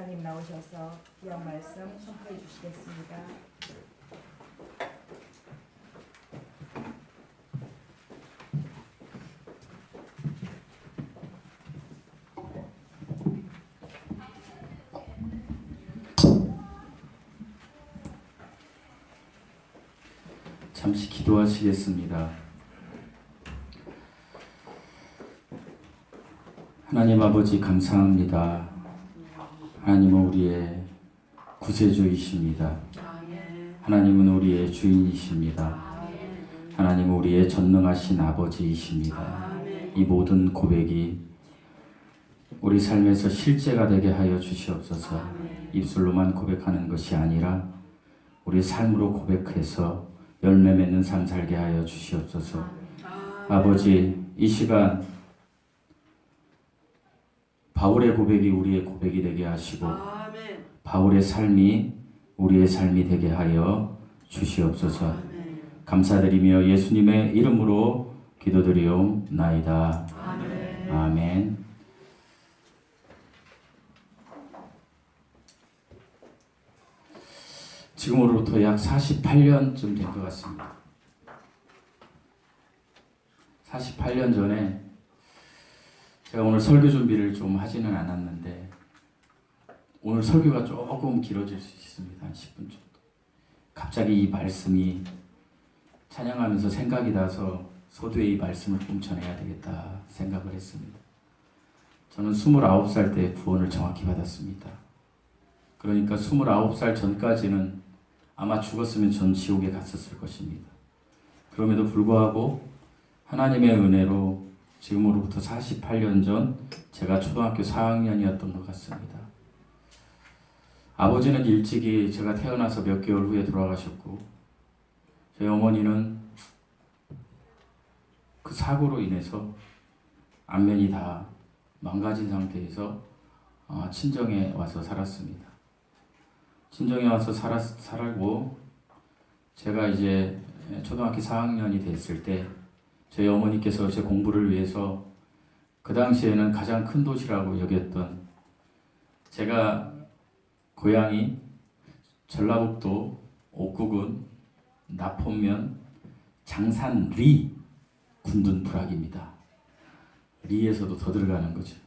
목사님 나오셔서 귀한 말씀 선포해 주시겠습니다. 잠시 기도하시겠습니다. 하나님 아버지 감사합니다. 하나님은 우리의 구세주이십니다. 하나님은 우리의 주인이십니다. 하나님은 우리의 전능하신 아버지이십니다. 이 모든 고백이 우리 삶에서 실제가 되게 하여 주시옵소서. 입술로만 고백하는 것이 아니라 우리 삶으로 고백해서 열매 맺는 삶 살게 하여 주시옵소서. 아버지, 이 시간 바울의 고백이 우리의 고백이 되게 하시고 바울의 삶이 우리의 삶이 되게 하여 주시옵소서. 감사드리며 예수님의 이름으로 기도드리옵나이다. 아멘. 지금으로부터 약 48년쯤 된 것 같습니다. 48년 전에 제가 오늘 설교 준비를 좀 하지는 않았는데 오늘 설교가 조금 길어질 수 있습니다. 한 10분 정도. 갑자기 이 말씀이 찬양하면서 생각이 나서 소두에 이 말씀을 좀 전해야 되겠다 생각을 했습니다. 저는 29살 때 구원을 정확히 받았습니다. 그러니까 29살 전까지는 아마 죽었으면 전 지옥에 갔었을 것입니다. 그럼에도 불구하고 하나님의 은혜로 지금으로부터 48년 전 제가 초등학교 4학년이었던 것 같습니다. 아버지는 일찍이 제가 태어나서 몇 개월 후에 돌아가셨고 저희 어머니는 그 사고로 인해서 안면이 다 망가진 상태에서 친정에 와서 살았습니다. 친정에 와서 살고 제가 이제 초등학교 4학년이 됐을 때 저희 어머니께서 제 공부를 위해서 그 당시에는 가장 큰 도시라고 여겼던 제가 고향이 전라북도 옥구군 나포면 장산 리 군둔 부락입니다. 리에서도 더 들어가는 거죠.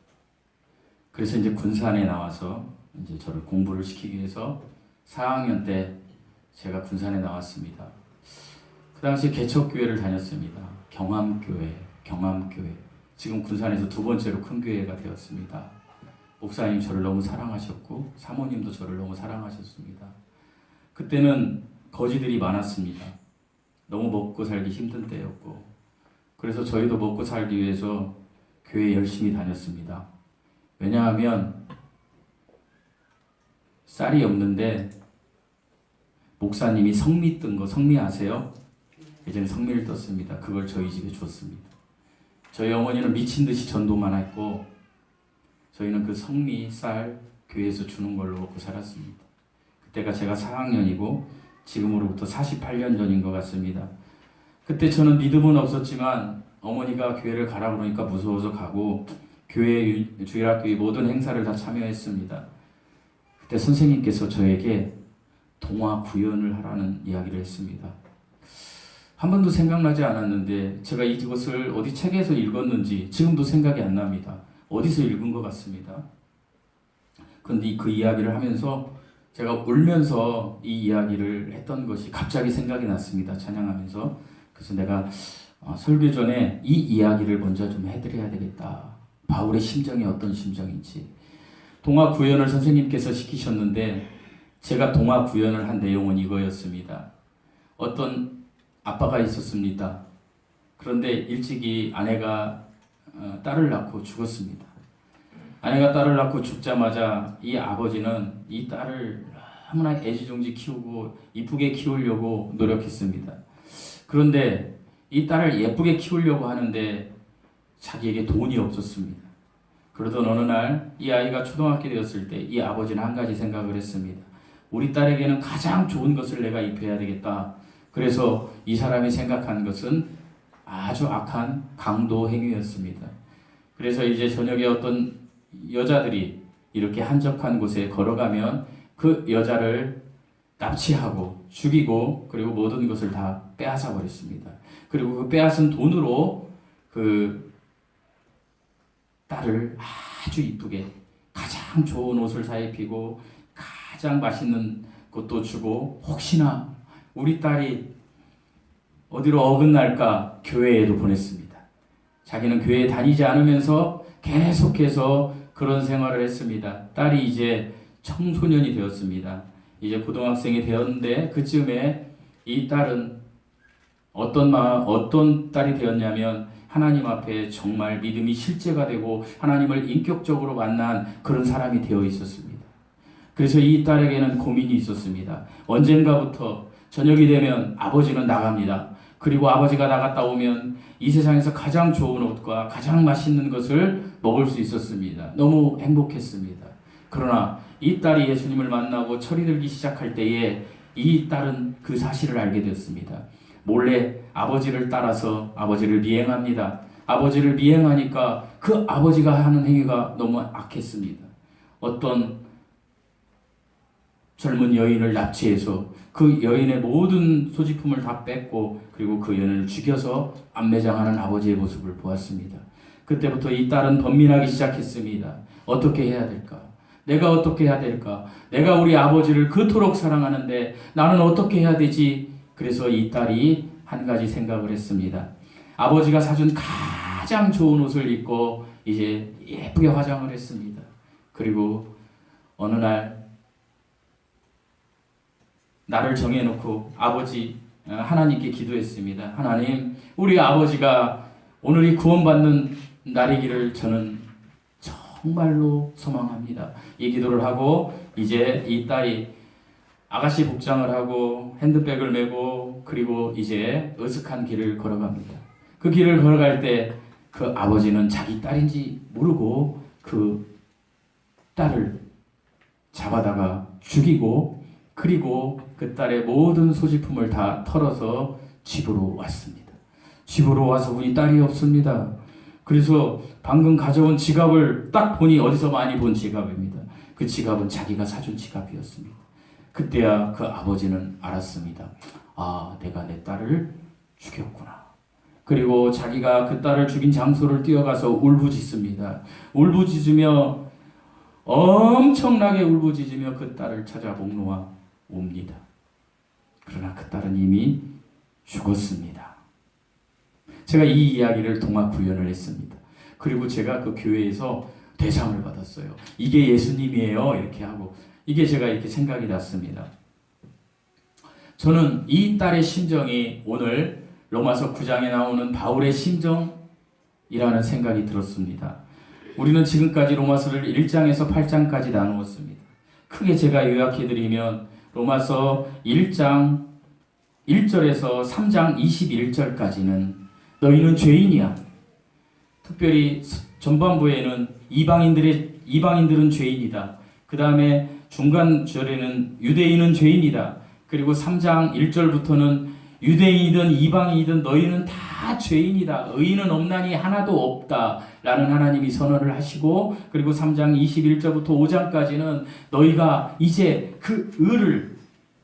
그래서 이제 군산에 나와서 이제 저를 공부를 시키기 위해서 4학년 때 제가 군산에 나왔습니다. 그 당시 개척교회를 다녔습니다. 경암교회. 지금 군산에서 두 번째로 큰 교회가 되었습니다. 목사님 저를 너무 사랑하셨고 사모님도 저를 너무 사랑하셨습니다. 그때는 거지들이 많았습니다. 너무 먹고 살기 힘든 때였고 그래서 저희도 먹고 살기 위해서 교회 열심히 다녔습니다. 왜냐하면 쌀이 없는데 목사님이 성미 뜬 거 성미 아세요? 예전에 성미를 떴습니다. 그걸 저희 집에 줬습니다. 저희 어머니는 미친 듯이 전도만 했고 저희는 그 성미 쌀 교회에서 주는 걸로 먹고 살았습니다. 그때가 제가 4학년이고 지금으로부터 48년 전인 것 같습니다. 그때 저는 믿음은 없었지만 어머니가 교회를 가라 그러니까 무서워서 가고 교회 주일학교의 모든 행사를 다 참여했습니다. 그때 선생님께서 저에게 동화 구연을 하라는 이야기를 했습니다. 한 번도 생각나지 않았는데 제가 이것을 어디 책에서 읽었는지 지금도 생각이 안 납니다. 어디서 읽은 것 같습니다. 그런데 그 이야기를 하면서 제가 울면서 이 이야기를 했던 것이 갑자기 생각이 났습니다. 찬양하면서. 그래서 내가 설교 전에 이 이야기를 먼저 좀 해드려야 되겠다. 바울의 심정이 어떤 심정인지. 동화 구연을 선생님께서 시키셨는데 제가 동화 구연을 한 내용은 이거였습니다. 어떤 아빠가 있었습니다. 그런데 일찍이 아내가 딸을 낳고 죽었습니다. 아내가 딸을 낳고 죽자마자 이 아버지는 이 딸을 너무나 애지중지 키우고 이쁘게 키우려고 노력했습니다. 그런데 이 딸을 예쁘게 키우려고 하는데 자기에게 돈이 없었습니다. 그러던 어느 날 이 아이가 초등학교 되었을 때 이 아버지는 한 가지 생각을 했습니다. 우리 딸에게는 가장 좋은 것을 내가 입혀야 되겠다. 그래서 이 사람이 생각한 것은 아주 악한 강도 행위였습니다. 그래서 이제 저녁에 어떤 여자들이 이렇게 한적한 곳에 걸어가면 그 여자를 납치하고 죽이고 그리고 모든 것을 다 빼앗아 버렸습니다. 그리고 그 빼앗은 돈으로 그 딸을 아주 이쁘게 가장 좋은 옷을 사입히고 가장 맛있는 것도 주고 혹시나 우리 딸이 어디로 어긋날까 교회에도 보냈습니다. 자기는 교회에 다니지 않으면서 계속해서 그런 생활을 했습니다. 딸이 이제 청소년이 되었습니다. 이제 고등학생이 되었는데 그쯤에 이 딸은 어떤 딸이 되었냐면 하나님 앞에 정말 믿음이 실제가 되고 하나님을 인격적으로 만난 그런 사람이 되어 있었습니다. 그래서 이 딸에게는 고민이 있었습니다. 언젠가부터 저녁이 되면 아버지는 나갑니다. 그리고 아버지가 나갔다 오면 이 세상에서 가장 좋은 옷과 가장 맛있는 것을 먹을 수 있었습니다. 너무 행복했습니다. 그러나 이 딸이 예수님을 만나고 철이 들기 시작할 때에 이 딸은 그 사실을 알게 되었습니다. 몰래 아버지를 따라서 아버지를 미행합니다. 아버지를 미행하니까 그 아버지가 하는 행위가 너무 악했습니다. 어떤 젊은 여인을 납치해서 그 여인의 모든 소지품을 다 뺏고 그리고 그 여인을 죽여서 암매장하는 아버지의 모습을 보았습니다. 그때부터 이 딸은 번민하기 시작했습니다. 어떻게 해야 될까? 내가 어떻게 해야 될까? 내가 우리 아버지를 그토록 사랑하는데 나는 어떻게 해야 되지? 그래서 이 딸이 한 가지 생각을 했습니다. 아버지가 사준 가장 좋은 옷을 입고 이제 예쁘게 화장을 했습니다. 그리고 어느 날 나를 정해놓고 하나님께 기도했습니다. 하나님, 우리 아버지가 오늘이 구원받는 날이기를 저는 정말로 소망합니다. 이 기도를 하고 이제 이 딸이 아가씨 복장을 하고 핸드백을 메고 그리고 이제 으슥한 길을 걸어갑니다. 그 길을 걸어갈 때 그 아버지는 자기 딸인지 모르고 그 딸을 잡아다가 죽이고 그리고 그 딸의 모든 소지품을 다 털어서 집으로 왔습니다. 집으로 와서 우리 딸이 없습니다. 그래서 방금 가져온 지갑을 딱 보니 어디서 많이 본 지갑입니다. 그 지갑은 자기가 사준 지갑이었습니다. 그때야 그 아버지는 알았습니다. 아, 내가 내 딸을 죽였구나. 그리고 자기가 그 딸을 죽인 장소를 뛰어가서 울부짖습니다. 울부짖으며 엄청나게 울부짖으며 그 딸을 찾아 목놓아 옵니다. 그러나 그 딸은 이미 죽었습니다. 제가 이 이야기를 동화 구연을 했습니다. 그리고 제가 그 교회에서 대상을 받았어요. 이게 예수님이에요. 이렇게 하고 이게 제가 이렇게 생각이 났습니다. 저는 이 딸의 심정이 오늘 로마서 9장에 나오는 바울의 심정이라는 생각이 들었습니다. 우리는 지금까지 로마서를 1장에서 8장까지 나누었습니다. 크게 제가 요약해드리면 로마서 1장 1절에서 3장 21절까지는 너희는 죄인이야. 특별히 전반부에는 이방인들은 죄인이다. 그 다음에 중간 절에는 유대인은 죄인이다. 그리고 3장 1절부터는 유대인이든 이방인이든 너희는 다 죄인이다. 의인은 없나니 하나도 없다. 라는 하나님이 선언을 하시고 그리고 3장 21절부터 5장까지는 너희가 이제 그 의를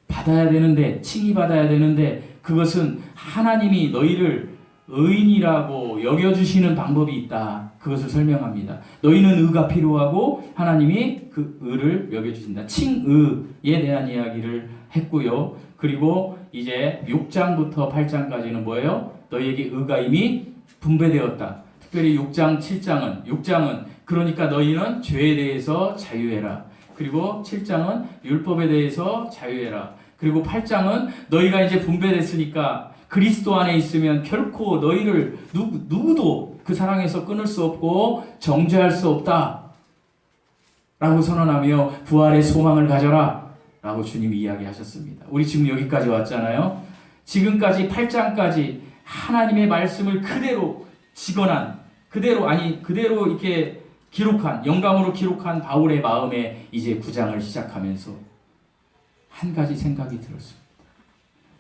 받아야 되는데 칭의받아야 되는데 그것은 하나님이 너희를 의인이라고 여겨주시는 방법이 있다. 그것을 설명합니다. 너희는 의가 필요하고 하나님이 그 의를 여겨주신다. 칭의에 대한 이야기를 했고요. 그리고 이제 6장부터 8장까지는 뭐예요? 너희에게 의가 이미 분배되었다. 특별히 6장, 6장은 그러니까 너희는 죄에 대해서 자유해라. 그리고 7장은 율법에 대해서 자유해라. 그리고 8장은 너희가 이제 분배됐으니까 그리스도 안에 있으면 결코 너희를 누구도 그 사랑에서 끊을 수 없고 정죄할 수 없다. 라고 선언하며 부활의 소망을 가져라. 라고 주님이 이야기하셨습니다. 우리 지금 여기까지 왔잖아요. 지금까지 8장까지 하나님의 말씀을 그대로 직언한 그대로 이렇게 기록한 영감으로 기록한 바울의 마음에 이제 9장을 시작하면서 한 가지 생각이 들었습니다.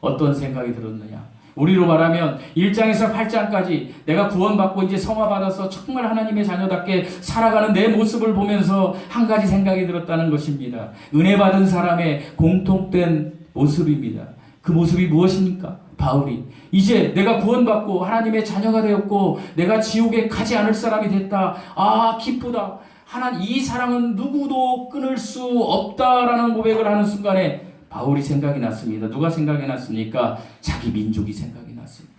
어떤 생각이 들었느냐? 우리로 말하면 1장에서 8장까지 내가 구원받고 이제 성화받아서 정말 하나님의 자녀답게 살아가는 내 모습을 보면서 한 가지 생각이 들었다는 것입니다. 은혜 받은 사람의 공통된 모습입니다. 그 모습이 무엇입니까? 바울이 이제 내가 구원받고 하나님의 자녀가 되었고 내가 지옥에 가지 않을 사람이 됐다. 아, 기쁘다. 하나님, 이 사랑은 누구도 끊을 수 없다라는 고백을 하는 순간에 바울이 생각이 났습니다. 누가 생각이 났습니까? 자기 민족이 생각이 났습니다.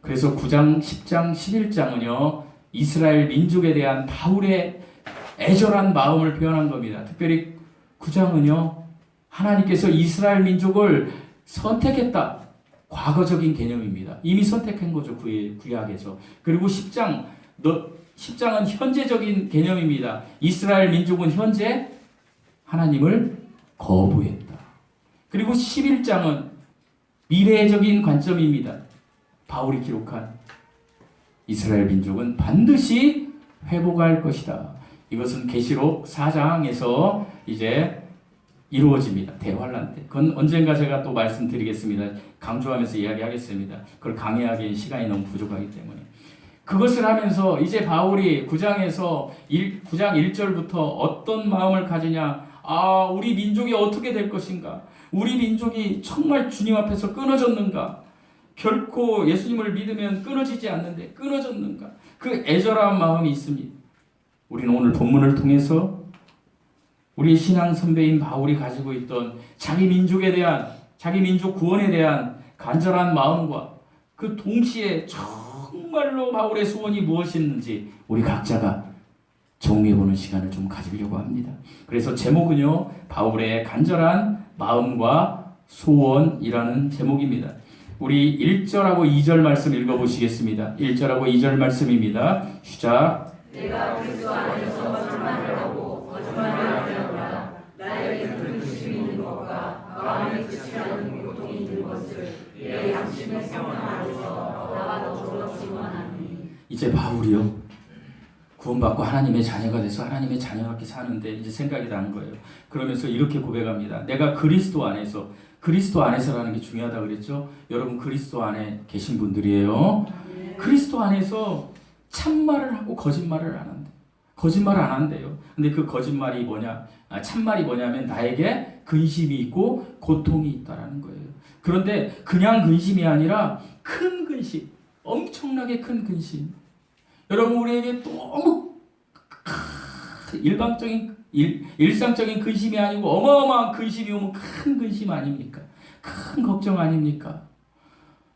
그래서 9장, 10장, 11장은요 이스라엘 민족에 대한 바울의 애절한 마음을 표현한 겁니다. 특별히 9장은요 하나님께서 이스라엘 민족을 선택했다. 과거적인 개념입니다. 이미 선택한 거죠. 구약에서. 그리고 10장은 현재적인 개념입니다. 이스라엘 민족은 현재 하나님을 거부했다. 그리고 11장은 미래적인 관점입니다. 바울이 기록한 이스라엘 민족은 반드시 회복할 것이다. 이것은 계시록 4장에서 이제 이루어집니다. 대환란 때. 그건 언젠가 제가 또 말씀드리겠습니다. 강조하면서 이야기하겠습니다. 그걸 강의하기엔 시간이 너무 부족하기 때문에. 그것을 하면서 이제 바울이 9장 1절부터 어떤 마음을 가지냐. 아, 우리 민족이 어떻게 될 것인가. 우리 민족이 정말 주님 앞에서 끊어졌는가. 결코 예수님을 믿으면 끊어지지 않는데 끊어졌는가. 그 애절한 마음이 있습니다. 우리는 오늘 본문을 통해서 우리 신앙 선배인 바울이 가지고 있던 자기 민족에 대한, 자기 민족 구원에 대한 간절한 마음과 그 동시에 정말로 바울의 소원이 무엇이었는지 우리 각자가 정리해보는 시간을 좀 가지려고 합니다. 그래서 제목은요, 바울의 간절한 마음과 소원이라는 제목입니다. 우리 1절하고 2절 말씀 읽어보시겠습니다. 1절하고 2절 말씀입니다. 시작. 내가 그리스도 안에서 거짓말을 하고 거짓말을 하려노라. 나에게 큰 근심이 있는 것과 마음에 끝이 않는 고통이 있는 것을 내 양심의 성령 안에서 나가 더럽지 원하니. 이제 바울이요, 구원받고 하나님의 자녀가 돼서 하나님의 자녀답게 사는데 이제 생각이 나는 거예요. 그러면서 이렇게 고백합니다. 내가 그리스도 안에서라는 게 중요하다 그랬죠. 여러분 그리스도 안에 계신 분들이에요. 그리스도 안에서 참말을 하고 거짓말을 안 한대. 거짓말을 안 한대요. 근데 그 거짓말이 뭐냐? 참말이 뭐냐면 나에게 근심이 있고 고통이 있다라는 거예요. 그런데 그냥 근심이 아니라 큰 근심, 엄청나게 큰 근심. 여러분 우리에게 너무 일상적인 근심이 아니고 어마어마한 근심이 오면 큰 근심 아닙니까? 큰 걱정 아닙니까?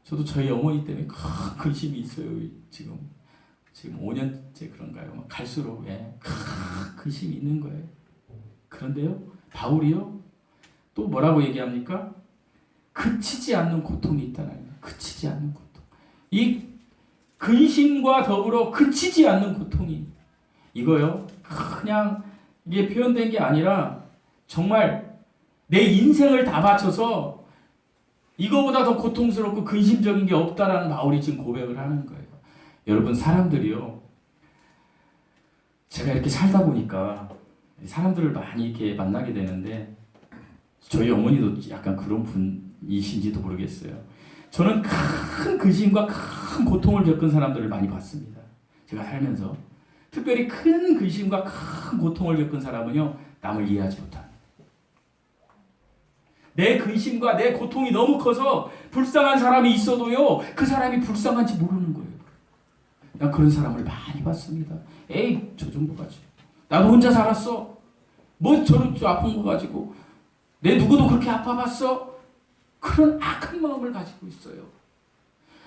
저도 저희 어머니 때문에 큰 근심이 있어요. 지금 5년째 그런가요? 갈수록 큰 근심이 있는 거예요. 그런데요, 바울이요, 또 뭐라고 얘기합니까? 그치지 않는 고통이 있다는 거예요. 그치지 않는 고통. 이 근심과 더불어 그치지 않는 고통이, 이거요, 그냥 이게 표현된 게 아니라 정말 내 인생을 다 바쳐서 이거보다 더 고통스럽고 근심적인 게 없다라는 바울이 지금 고백을 하는 거예요. 여러분 사람들이요, 제가 이렇게 살다 보니까 사람들을 많이 이렇게 만나게 되는데 저희 어머니도 약간 그런 분이신지도 모르겠어요. 저는 큰 근심과 큰 고통을 겪은 사람들을 많이 봤습니다. 제가 살면서 특별히 큰 근심과 큰 고통을 겪은 사람은요, 남을 이해하지 못합니다. 내 근심과 내 고통이 너무 커서 불쌍한 사람이 있어도요, 그 사람이 불쌍한지 모르는 거예요. 난 그런 사람을 많이 봤습니다. 에이, 저 정도 가지고 나도 혼자 살았어. 뭐 저런 아픈 거 가지고 내 누구도 그렇게 아파봤어? 그런 악한 마음을 가지고 있어요.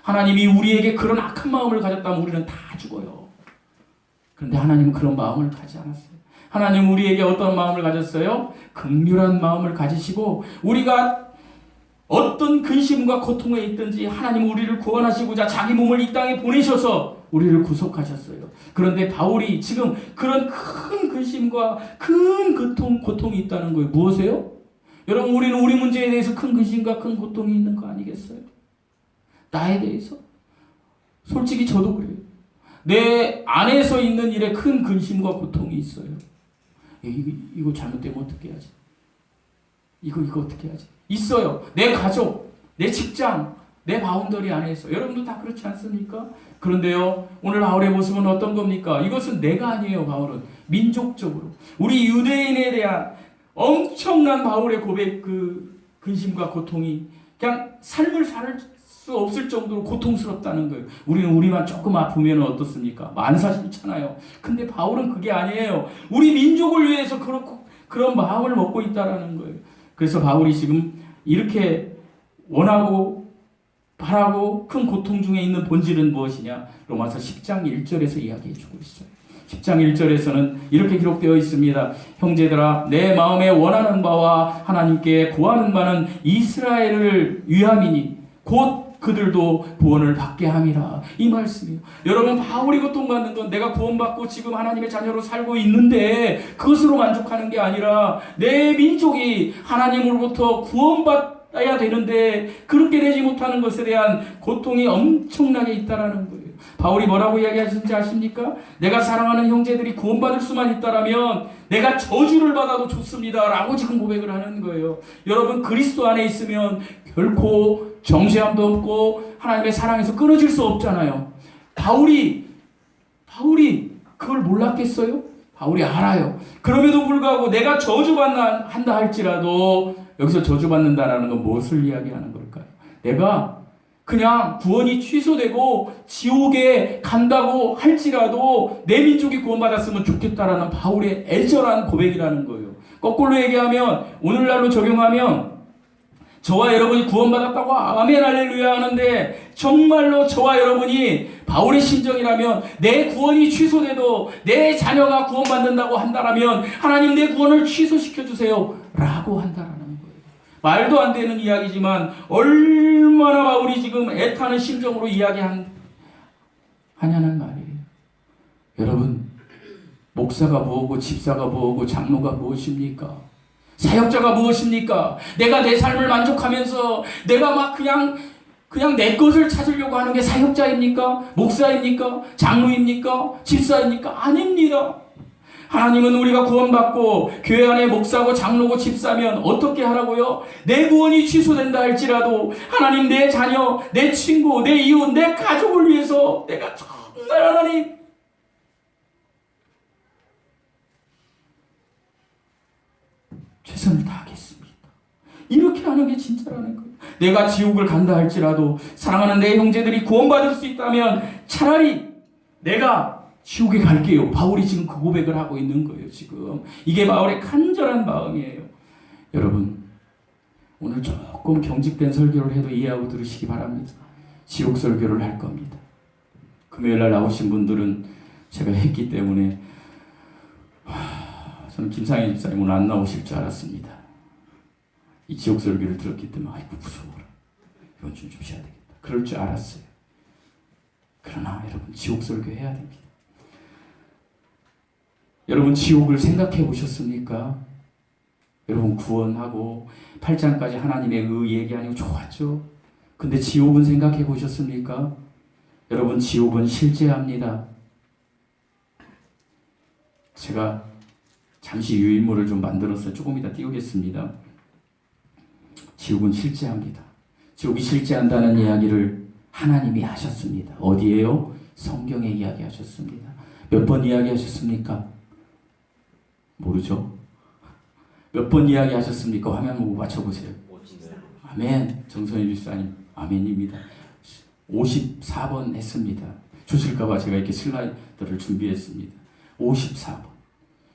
하나님이 우리에게 그런 악한 마음을 가졌다면 우리는 다 죽어요. 그런데 하나님은 그런 마음을 가지 않았어요. 하나님은 우리에게 어떤 마음을 가졌어요? 긍휼한 마음을 가지시고 우리가 어떤 근심과 고통에 있든지 하나님은 우리를 구원하시고자 자기 몸을 이 땅에 보내셔서 우리를 구속하셨어요. 그런데 바울이 지금 그런 큰 근심과 큰 고통이 있다는 거예요. 무엇이에요? 여러분 우리는 우리 문제에 대해서 큰 근심과 큰 고통이 있는 거 아니겠어요? 나에 대해서? 솔직히 저도 그래요. 내 안에서 있는 일에 큰 근심과 고통이 있어요. 이거 잘못되면 어떻게 하지? 이거 어떻게 하지? 있어요. 내 가족, 내 직장, 내 바운더리 안에서. 여러분도 다 그렇지 않습니까? 그런데요, 오늘 바울의 모습은 어떤 겁니까? 이것은 내가 아니에요. 바울은 민족적으로 우리 유대인에 대한 엄청난 바울의 고백, 그 근심과 고통이 그냥 삶을 살 수 없을 정도로 고통스럽다는 거예요. 우리는 우리만 조금 아프면 어떻습니까? 만사싫잖아요. 근데 바울은 그게 아니에요. 우리 민족을 위해서 그런 마음을 먹고 있다라는 거예요. 그래서 바울이 지금 이렇게 원하고 바라고 큰 고통 중에 있는 본질은 무엇이냐? 로마서 10장 1절에서 이야기해 주고 있어요. 10장 1절에서는 이렇게 기록되어 있습니다. 형제들아, 내 마음에 원하는 바와 하나님께 구하는 바는 이스라엘을 위함이니 곧 그들도 구원을 받게 함이라. 이 말씀이에요. 여러분, 바울이 고통받는 건 내가 구원받고 지금 하나님의 자녀로 살고 있는데 그것으로 만족하는 게 아니라 내 민족이 하나님으로부터 구원받아야 되는데 그렇게 되지 못하는 것에 대한 고통이 엄청나게 있다라는 거예요. 바울이 뭐라고 이야기하시는지 아십니까? 내가 사랑하는 형제들이 구원받을 수만 있다라면 내가 저주를 받아도 좋습니다 라고 지금 고백을 하는 거예요. 여러분, 그리스도 안에 있으면 결코 정죄함도 없고 하나님의 사랑에서 끊어질 수 없잖아요. 바울이 그걸 몰랐겠어요? 바울이 알아요. 그럼에도 불구하고 내가 저주한다 할지라도, 여기서 저주받는다라는 건 무엇을 이야기하는 걸까요? 내가 그냥 구원이 취소되고 지옥에 간다고 할지라도 내 민족이 구원받았으면 좋겠다라는 바울의 애절한 고백이라는 거예요. 거꾸로 얘기하면, 오늘날로 적용하면, 저와 여러분이 구원받았다고 아멘 할렐루야 하는데 정말로 저와 여러분이 바울의 심정이라면 내 구원이 취소돼도 내 자녀가 구원받는다고 한다라면 하나님 내 구원을 취소시켜 주세요 라고 한다라는 거예요. 말도 안 되는 이야기지만 얼마나 바울이 지금 애타는 심정으로 이야기하냐는 말이에요. 여러분, 목사가 뭐고 집사가 뭐고 장로가 무엇입니까? 사역자가 무엇입니까? 내가 내 삶을 만족하면서 내가 막 그냥 내 것을 찾으려고 하는 게 사역자입니까? 목사입니까? 장로입니까? 집사입니까? 아닙니다. 하나님은 우리가 구원받고 교회 안에 목사고 장로고 집사면 어떻게 하라고요? 내 구원이 취소된다 할지라도 하나님, 내 자녀, 내 친구, 내 이웃, 내 가족을 위해서 내가 정말 하나님 최선을 다하겠습니다. 이렇게 하는 게 진짜라는 거예요. 내가 지옥을 간다 할지라도 사랑하는 내 형제들이 구원받을 수 있다면 차라리 내가 지옥에 갈게요. 바울이 지금 그 고백을 하고 있는 거예요. 지금 이게 바울의 간절한 마음이에요. 여러분, 오늘 조금 경직된 설교를 해도 이해하고 들으시기 바랍니다. 지옥 설교를 할 겁니다. 금요일날 나오신 분들은 제가 했기 때문에 저는 김상희 집사님 오늘 안 나오실 줄 알았습니다. 이 지옥 설교를 들었기 때문에 아이고 무서워라, 이건 좀 쉬어야 되겠다, 그럴 줄 알았어요. 그러나 여러분, 지옥 설교 해야 됩니다. 여러분, 지옥을 생각해 보셨습니까? 여러분, 구원하고 8장까지 하나님의 얘기하니까 좋았죠. 근데 지옥은 생각해 보셨습니까? 여러분, 지옥은 실제합니다. 제가 잠시 유인물을 좀 만들어서 조금 이따 띄우겠습니다. 지옥은 실제합니다. 지옥이 실제한다는 이야기를 하나님이 하셨습니다. 어디에요? 성경에 이야기하셨습니다. 몇 번 이야기하셨습니까? 모르죠? 몇 번 이야기하셨습니까? 화면 보고 맞춰보세요. 아멘. 정선희 집사님 아멘입니다. 54번 했습니다. 주실까봐 제가 이렇게 슬라이드를 준비했습니다. 54번.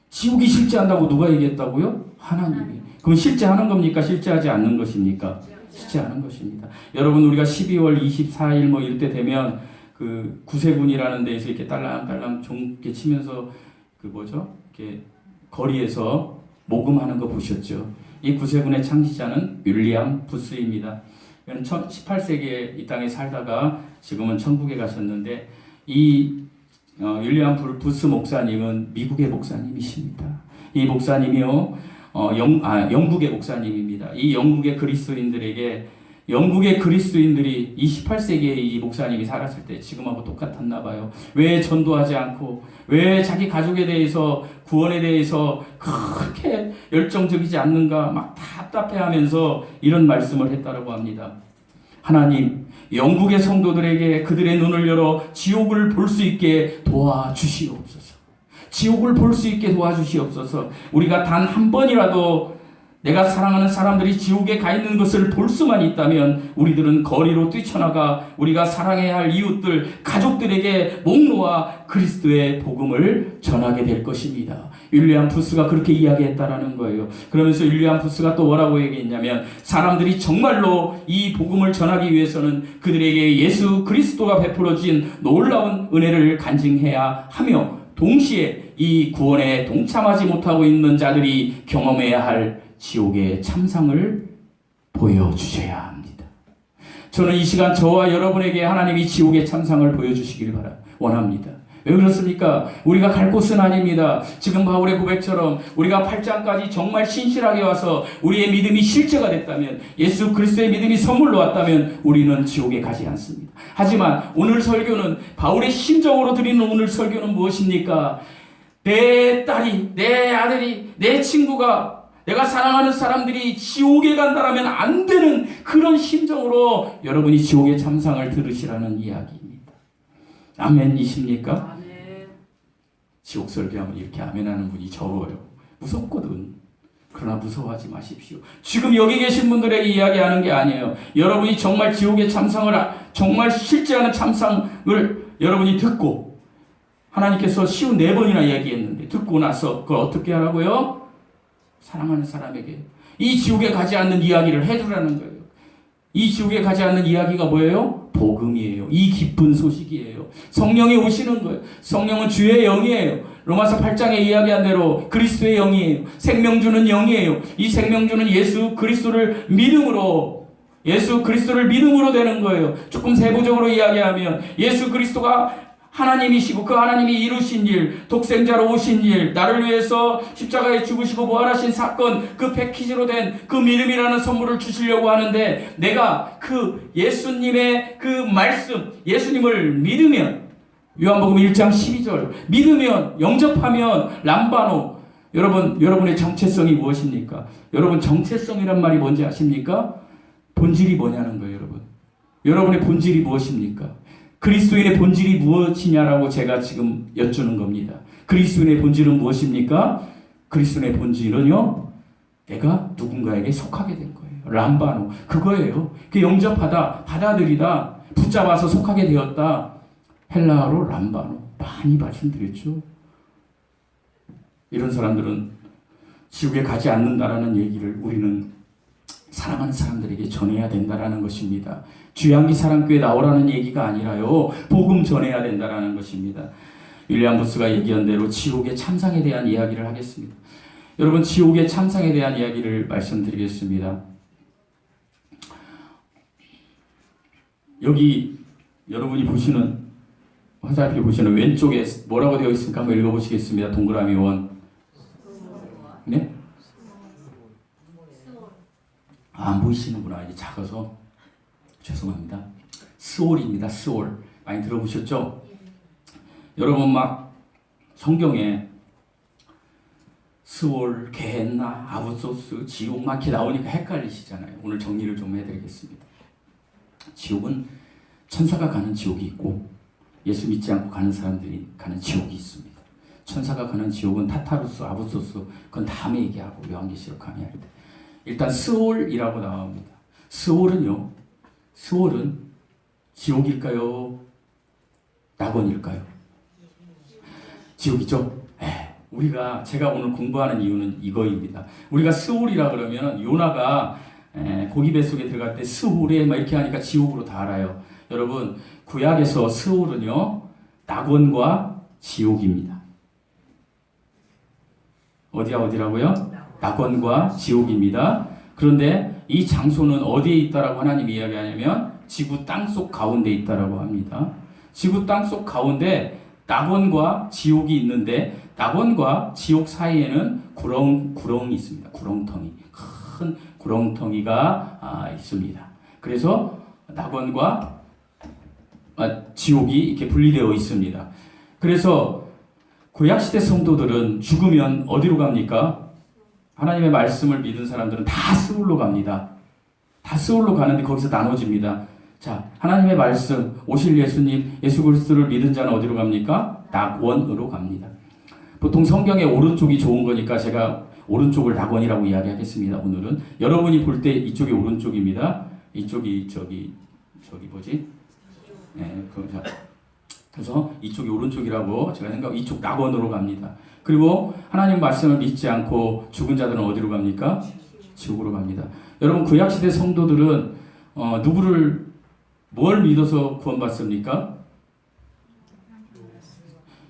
지옥이 실제한다고 누가 얘기했다고요? 하나님이. 그럼 실제하는 겁니까? 실제하지 않는 것입니까? 실제하는 것입니다. 여러분, 우리가 12월 24일 뭐 이럴 때 되면 그 구세군이라는 데에서 이렇게 딸랑딸랑 종게 치면서 그 뭐죠? 이렇게 거리에서 모금하는 거 보셨죠? 이 구세군의 창시자는 윌리엄 부스입니다. 18세기에 이 땅에 살다가 지금은 천국에 가셨는데, 이 윌리엄 부스 목사님은 미국의 목사님이십니다. 이 목사님이요, 영국의 목사님입니다. 이 영국의 그리스도인들에게, 영국의 그리스도인들이 이 18세기에 이 목사님이 살았을 때 지금하고 똑같았나 봐요. 왜 전도하지 않고, 왜 자기 가족에 대해서, 구원에 대해서 그렇게 열정적이지 않는가 막 답답해하면서 이런 말씀을 했다라고 합니다. 하나님, 영국의 성도들에게 그들의 눈을 열어 지옥을 볼 수 있게 도와주시옵소서. 지옥을 볼 수 있게 도와주시옵소서. 우리가 단 한 번이라도 내가 사랑하는 사람들이 지옥에 가 있는 것을 볼 수만 있다면 우리들은 거리로 뛰쳐나가 우리가 사랑해야 할 이웃들, 가족들에게 목 놓아 그리스도의 복음을 전하게 될 것입니다. 윌리엄 부스가 그렇게 이야기했다라는 거예요. 그러면서 윌리엄 부스가 또 뭐라고 얘기했냐면, 사람들이 정말로 이 복음을 전하기 위해서는 그들에게 예수 그리스도가 베풀어진 놀라운 은혜를 간증해야 하며, 동시에 이 구원에 동참하지 못하고 있는 자들이 경험해야 할 지옥의 참상을 보여주셔야 합니다. 저는 이 시간 저와 여러분에게 하나님이 지옥의 참상을 보여주시길 원합니다. 왜 그렇습니까? 우리가 갈 곳은 아닙니다. 지금 바울의 고백처럼 우리가 8장까지 정말 신실하게 와서 우리의 믿음이 실제가 됐다면, 예수 그리스도의 믿음이 선물로 왔다면 우리는 지옥에 가지 않습니다. 하지만 오늘 설교는, 바울의 심정으로 드리는 오늘 설교는 무엇입니까? 내 딸이, 내 아들이, 내 친구가, 내가 사랑하는 사람들이 지옥에 간다라면 안 되는 그런 심정으로 여러분이 지옥의 참상을 들으시라는 이야기입니다. 아멘이십니까? 아멘. 지옥 설교하면 이렇게 아멘하는 분이 적어요. 무섭거든. 그러나 무서워하지 마십시오. 지금 여기 계신 분들에게 이야기하는 게 아니에요. 여러분이 정말 지옥의 참상을, 정말 실제하는 참상을 여러분이 듣고, 하나님께서 쉬운 4번이나 이야기했는데 듣고 나서 그걸 어떻게 하라고요? 사랑하는 사람에게 이 지옥에 가지 않는 이야기를 해주라는 거예요. 이 지옥에 가지 않는 이야기가 뭐예요? 복음이에요. 이 기쁜 소식이에요. 성령이 오시는 거예요. 성령은 주의 영이에요. 로마서 8장에 이야기한 대로 그리스도의 영이에요. 생명 주는 영이에요. 이 생명 주는 예수 그리스도를 믿음으로, 예수 그리스도를 믿음으로 되는 거예요. 조금 세부적으로 이야기하면, 예수 그리스도가 하나님이시고 그 하나님이 이루신 일, 독생자로 오신 일, 나를 위해서 십자가에 죽으시고 부활하신 사건, 그 패키지로 된 그 믿음이라는 선물을 주시려고 하는데, 내가 그 예수님의 그 말씀, 예수님을 믿으면, 요한복음 1장 12절 믿으면, 영접하면 람바노, 여러분의 정체성이 무엇입니까? 여러분 정체성이란 말이 뭔지 아십니까? 본질이 뭐냐는 거예요. 여러분의 본질이 무엇입니까? 그리스도인의 본질이 무엇이냐라고 제가 지금 여쭈는 겁니다. 그리스도인의 본질은 무엇입니까? 그리스도인의 본질은요, 내가 누군가에게 속하게 된 거예요. 람바노, 그거예요. 그 영접하다, 받아들이다, 붙잡아서 속하게 되었다. 헬라어로 람바노, 많이 말씀드렸죠. 이런 사람들은 지옥에 가지 않는다라는 얘기를 우리는 사랑하는 사람들에게 전해야 된다라는 것입니다. 주양기 사랑교회 나오라는 얘기가 아니라요, 복음 전해야 된다라는 것입니다. 윌리엄 부스가 얘기한 대로 지옥의 참상에 대한 이야기를 하겠습니다. 여러분, 지옥의 참상에 대한 이야기를 말씀드리겠습니다. 여기 여러분이 보시는, 화살표 보시는 왼쪽에 뭐라고 되어 있습니까? 한번 읽어보시겠습니다. 동그라미 원. 네? 안 보이시는구나. 이제 작아서 죄송합니다. 스올입니다. 스올. 많이 들어보셨죠? 여러분 막 성경에 스올, 게헨나, 아부소스, 지옥 막 이렇게 나오니까 헷갈리시잖아요. 오늘 정리를 좀 해드리겠습니다. 지옥은 천사가 가는 지옥이 있고, 예수 믿지 않고 가는 사람들이 가는 지옥이 있습니다. 천사가 가는 지옥은 타타루스, 아부소스, 그건 다음에 얘기하고, 요한계시록 강의할 때. 일단 스올이라고 나옵니다. 스올은 지옥일까요? 낙원일까요? 지옥이죠? 제가 오늘 공부하는 이유는 이거입니다. 우리가 스올이라 그러면 요나가 고기 뱃속에 들어갈 때 스올에 막 이렇게 하니까 지옥으로 다 알아요. 여러분, 구약에서 스올은요, 낙원과 지옥입니다. 어디라고요? 낙원과 지옥입니다. 그런데 이 장소는 어디에 있다라고 하나님이 이야기하냐면 지구 땅속 가운데 있다라고 합니다. 지구 땅속 가운데 낙원과 지옥이 있는데, 낙원과 지옥 사이에는 구렁이 있습니다. 구렁텅이, 큰 구렁텅이가 있습니다. 그래서 낙원과 지옥이 이렇게 분리되어 있습니다. 그래서 구약시대 성도들은 죽으면 어디로 갑니까? 하나님의 말씀을 믿은 사람들은 다 스올로 갑니다. 다 스올로 가는데 거기서 나눠집니다. 자, 하나님의 말씀, 오실 예수님, 예수 그리스도를 믿은 자는 어디로 갑니까? 낙원으로 갑니다. 보통 성경의 오른쪽이 좋은 거니까 제가 오른쪽을 낙원이라고 이야기하겠습니다. 오늘은 여러분이 볼 때 이쪽이 오른쪽입니다. 이쪽이 저기 뭐지? 네, 그래서 이쪽이 오른쪽이라고 제가 생각하고 이쪽 낙원으로 갑니다. 그리고 하나님 말씀을 믿지 않고 죽은 자들은 어디로 갑니까? 지옥으로 갑니다. 여러분 구약시대 성도들은 뭘 믿어서 구원받습니까?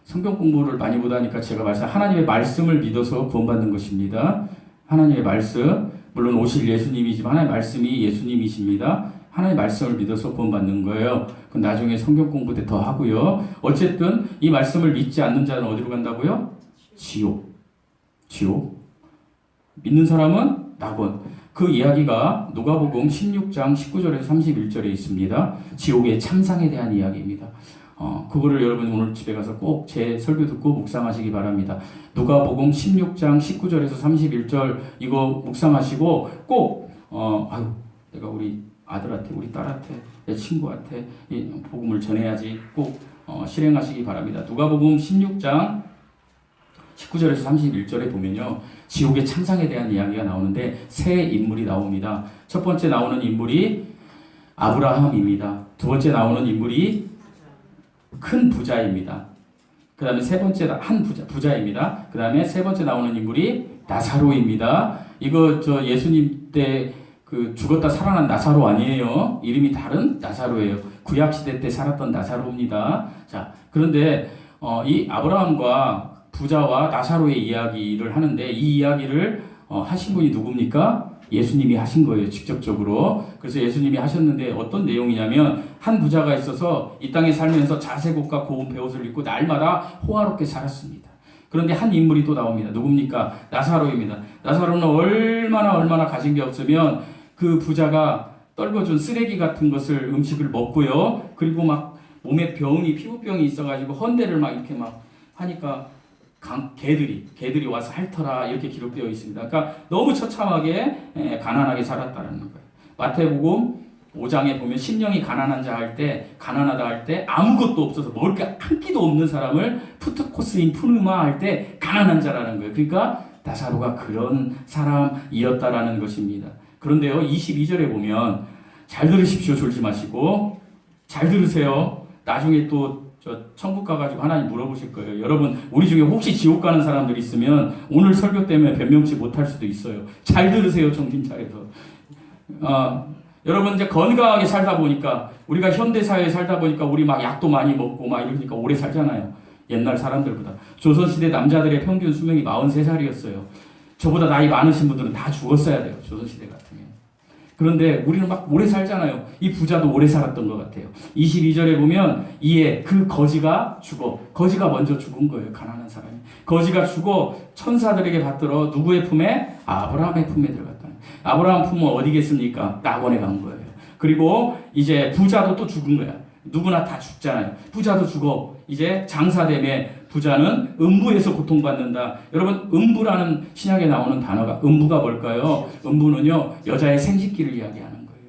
성경 공부를 많이 못하니까 제가 하나님의 말씀을 믿어서 구원받는 것입니다. 하나님의 말씀, 물론 오실 예수님이지만 하나님의 말씀이 예수님이십니다. 하나님의 말씀을 믿어서 구원받는 거예요. 그럼 나중에 성경 공부 때 더 하고요. 어쨌든 이 말씀을 믿지 않는 자는 어디로 간다고요? 지옥. 믿는 사람은 낙원. 그 이야기가 누가복음 16장 19절에서 31절에 있습니다. 지옥의 참상에 대한 이야기입니다. 그거를 여러분 오늘 집에 가서 꼭 제 설교 듣고 묵상하시기 바랍니다. 누가복음 16장 19절에서 31절 이거 묵상하시고 꼭 내가 우리 아들한테, 우리 딸한테, 내 친구한테 이 복음을 전해야지 꼭 실행하시기 바랍니다. 누가복음 16장 19절에서 31절에 보면요. 지옥의 참상에 대한 이야기가 나오는데 세 인물이 나옵니다. 첫 번째 나오는 인물이 아브라함입니다. 두 번째 나오는 인물이 큰 부자입니다. 그 다음에 세 번째 부자입니다. 그 다음에 세 번째 나오는 인물이 나사로입니다. 이거 예수님 때 죽었다 살아난 나사로 아니에요. 이름이 다른 나사로예요. 구약시대 때 살았던 나사로입니다. 자, 그런데 이 아브라함과 부자와 나사로의 이야기를 하는데 이 이야기를 하신 분이 누굽니까? 예수님이 하신 거예요. 직접적으로. 그래서 예수님이 하셨는데 어떤 내용이냐면 한 부자가 있어서 이 땅에 살면서 자색옷과 고운 베옷을 입고 날마다 호화롭게 살았습니다. 그런데 한 인물이 또 나옵니다. 누굽니까? 나사로입니다. 나사로는 얼마나 가진 게 없으면 그 부자가 떨궈준 쓰레기 같은 것을 음식을 먹고요. 그리고 막 몸에 피부병이 있어가지고 헌대를 막 이렇게 막 하니까 개들이 와서 핥더라 이렇게 기록되어 있습니다. 그러니까 너무 처참하게 가난하게 살았다는 거예요. 마태복음 5장에 보면 심령이 가난하다 할 때 아무것도 없어서 먹을 게 한 끼도 없는 사람을 푸트코스인 푸르마 할 때 가난한 자라는 거예요. 그러니까 나사로가 그런 사람이었다라는 것입니다. 그런데요 22절에 보면 잘 들으십시오. 졸지 마시고 잘 들으세요. 나중에 또 천국 가가지고 하나님 물어보실 거예요. 여러분 우리 중에 혹시 지옥 가는 사람들 있으면 오늘 설교 때문에 변명치 못할 수도 있어요. 잘 들으세요. 정신 차려서. 여러분 이제 건강하게 살다 보니까 우리가 현대사회에 살다 보니까 우리 막 약도 많이 먹고 막 이러니까 오래 살잖아요. 옛날 사람들보다. 조선시대 남자들의 평균 수명이 43살이었어요. 저보다 나이 많으신 분들은 다 죽었어야 돼요. 조선시대 같으면. 그런데 우리는 막 오래 살잖아요. 이 부자도 오래 살았던 것 같아요. 22절에 보면 그 거지가 거지가 먼저 죽은 거예요. 가난한 사람이. 거지가 죽어 천사들에게 받들어 누구의 품에? 아브라함의 품에 들어갔다. 아브라함 품은 어디겠습니까? 낙원에 간 거예요. 그리고 이제 부자도 또 죽은 거야. 누구나 다 죽잖아요. 부자도 죽어. 이제 장사됨에 부자는 음부에서 고통받는다. 여러분 음부라는 신약에 나오는 단어가 음부가 뭘까요? 음부는요 여자의 생식기를 이야기하는 거예요.